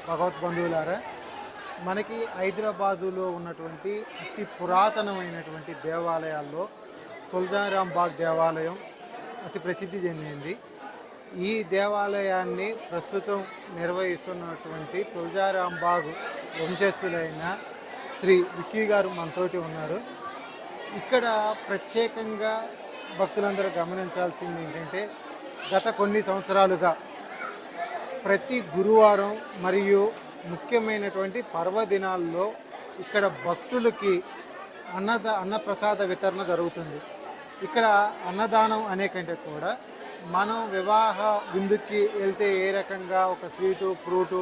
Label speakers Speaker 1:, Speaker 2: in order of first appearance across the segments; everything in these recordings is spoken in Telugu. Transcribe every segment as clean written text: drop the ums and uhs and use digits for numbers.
Speaker 1: భగవద్బంధువులారా, మనకి హైదరాబాదులో ఉన్నటువంటి అతి పురాతనమైనటువంటి దేవాలయాల్లో తులజారాం బాగ్ దేవాలయం అతి ప్రసిద్ధి చెందింది. ఈ దేవాలయాన్ని ప్రస్తుతం నిర్వహిస్తున్నటువంటి తులజారాం బాగ్ వంశస్థులైన శ్రీ విక్కీ గారు మనతోటి ఉన్నారు. ఇక్కడ ప్రత్యేకంగా భక్తులందరూ గమనించాల్సింది ఏంటంటే, గత కొన్ని సంవత్సరాలుగా ప్రతి గురువారం మరియు ముఖ్యమైనటువంటి పర్వదినాల్లో ఇక్కడ భక్తులకి అన్నప్రసాద వితరణ జరుగుతుంది. ఇక్కడ అన్నదానం అనే కంటే కూడా మనం వివాహ విందుకి వెళ్తే ఏ రకంగా ఒక స్వీటు ఫ్రూటు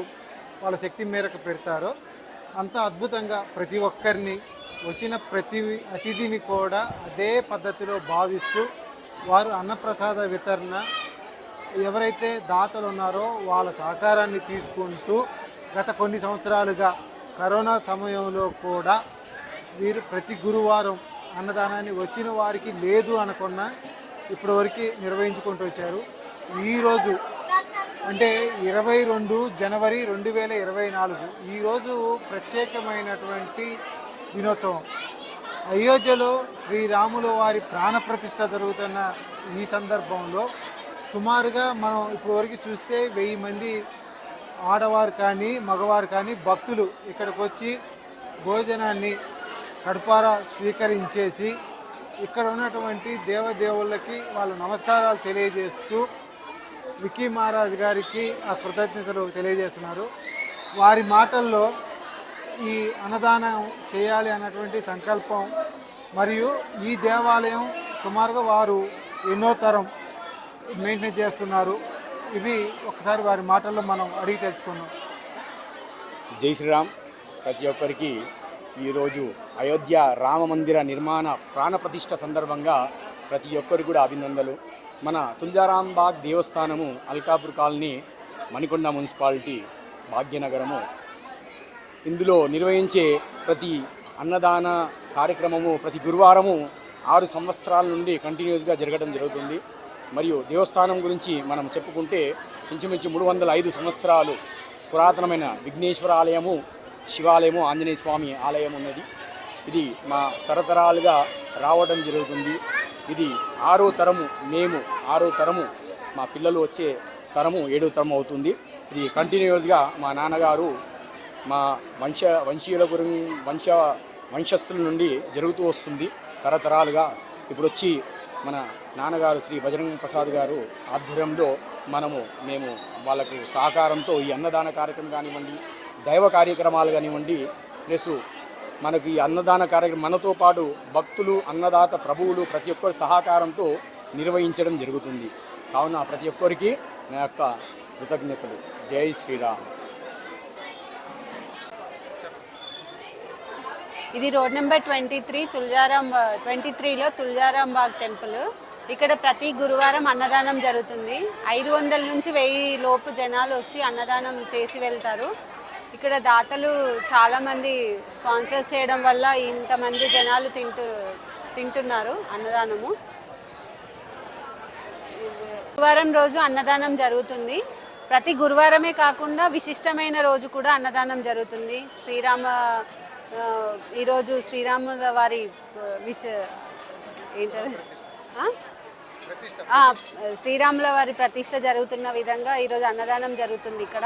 Speaker 1: వాళ్ళ శక్తి మేరకు పెడతారో అంత అద్భుతంగా ప్రతి ఒక్కరిని, వచ్చిన ప్రతి అతిథిని కూడా అదే పద్ధతిలో భావిస్తూ వారు అన్నప్రసాద వితరణ ఎవరైతే దాతలు ఉన్నారో వాళ్ళ సహకారాన్ని తీసుకుంటూ గత కొన్ని సంవత్సరాలుగా కరోనా సమయంలో కూడా వీరు ప్రతి గురువారం అన్నదానాన్ని వచ్చిన వారికి లేదు అనకుండా ఇప్పటివరకు నిర్వహించుకుంటూ వచ్చారు. ఈరోజు అంటే 22 జనవరి 2024 ఈరోజు ప్రత్యేకమైనటువంటి దినోత్సవం. అయోధ్యలో శ్రీరాముల వారి ప్రాణప్రతిష్ఠ జరుగుతున్న ఈ సందర్భంలో సుమారుగా మనం ఇప్పటివరకు చూస్తే 1000 మంది ఆడవారు కానీ మగవారు కానీ భక్తులు ఇక్కడికి వచ్చి భోజనాన్ని కడుపారా స్వీకరించేసి ఇక్కడ ఉన్నటువంటి దేవదేవుళ్ళకి వాళ్ళ నమస్కారాలు తెలియజేస్తూ విక్కీ మహారాజ్ గారికి ఆ కృతజ్ఞతలు తెలియజేస్తున్నారు. వారి మాటల్లో ఈ అన్నదానం చేయాలి అన్నటువంటి సంకల్పం మరియు ఈ దేవాలయం సుమారుగా వారు ఎన్నో తరం మెయింటైన్ చేస్తున్నారు. ఇవి ఒకసారి వారి మాటల్లో మనం అడిగి తెలుసుకుందాం.
Speaker 2: జై శ్రీరామ్. ప్రతి ఒక్కరికి ఈరోజు అయోధ్య రామ మందిర నిర్మాణ ప్రాణప్రతిష్ఠ సందర్భంగా ప్రతి ఒక్కరికి కూడా అభినందనలు. మన తులజారాం బాగ్ దేవస్థానము అల్కాపూర్ కాలనీ, మణికొండ మున్సిపాలిటీ, భాగ్యనగరము. ఇందులో నిర్వహించే ప్రతి అన్నదాన కార్యక్రమము ప్రతి గురువారము 6 సంవత్సరాల నుండి కంటిన్యూస్గా జరగడం జరుగుతుంది. మరియు దేవస్థానం గురించి మనం చెప్పుకుంటే ఇంచుమించు 305 సంవత్సరాలు పురాతనమైన విఘ్నేశ్వర ఆలయము, శివాలయము, ఆంజనేయ స్వామి ఆలయం ఉన్నది. ఇది మా తరతరాలుగా రావడం జరుగుతుంది. ఇది 6వ తరము, మేము 6వ తరము, మా పిల్లలు వచ్చే తరము 7వ తరము అవుతుంది. ఇది కంటిన్యూస్గా మా నాన్నగారు మా వంశస్థుల నుండి జరుగుతూ వస్తుంది తరతరాలుగా. ఇప్పుడు వచ్చి మన నాన్నగారు శ్రీ బజరంగ ప్రసాద్ గారు ఆధ్వర్యంలో మేము వాళ్ళకు సహకారంతో ఈ అన్నదాన కార్యక్రమం కానివ్వండి, దైవ కార్యక్రమాలు కానివ్వండి, ప్లస్ మనకు ఈ అన్నదాన కార్యక్రమం మనతో పాటు భక్తులు, అన్నదాత ప్రభువులు ప్రతి ఒక్కరి సహకారంతో నిర్వహించడం జరుగుతుంది. కావున ప్రతి ఒక్కరికి నా యొక్క కృతజ్ఞతలు. జై శ్రీరామ్.
Speaker 3: ఇది రోడ్ నెంబర్ 23లో తులజారాం బాగ్ టెంపుల్. ఇక్కడ ప్రతి గురువారం అన్నదానం జరుగుతుంది. 500 నుంచి 1000 లోపు జనాలు వచ్చి అన్నదానం చేసి వెళ్తారు. ఇక్కడ దాతలు చాలామంది స్పాన్సర్స్ చేయడం వల్ల ఇంతమంది జనాలు తింటున్నారు అన్నదానము. గురువారం రోజు అన్నదానం జరుగుతుంది. ప్రతి గురువారమే కాకుండా విశిష్టమైన రోజు కూడా అన్నదానం జరుగుతుంది. ఈరోజు శ్రీరాముల వారి శ్రీరాముల వారి ప్రతిష్ఠ జరుగుతున్న విధంగా ఈరోజు అన్నదానం జరుగుతుంది ఇక్కడ.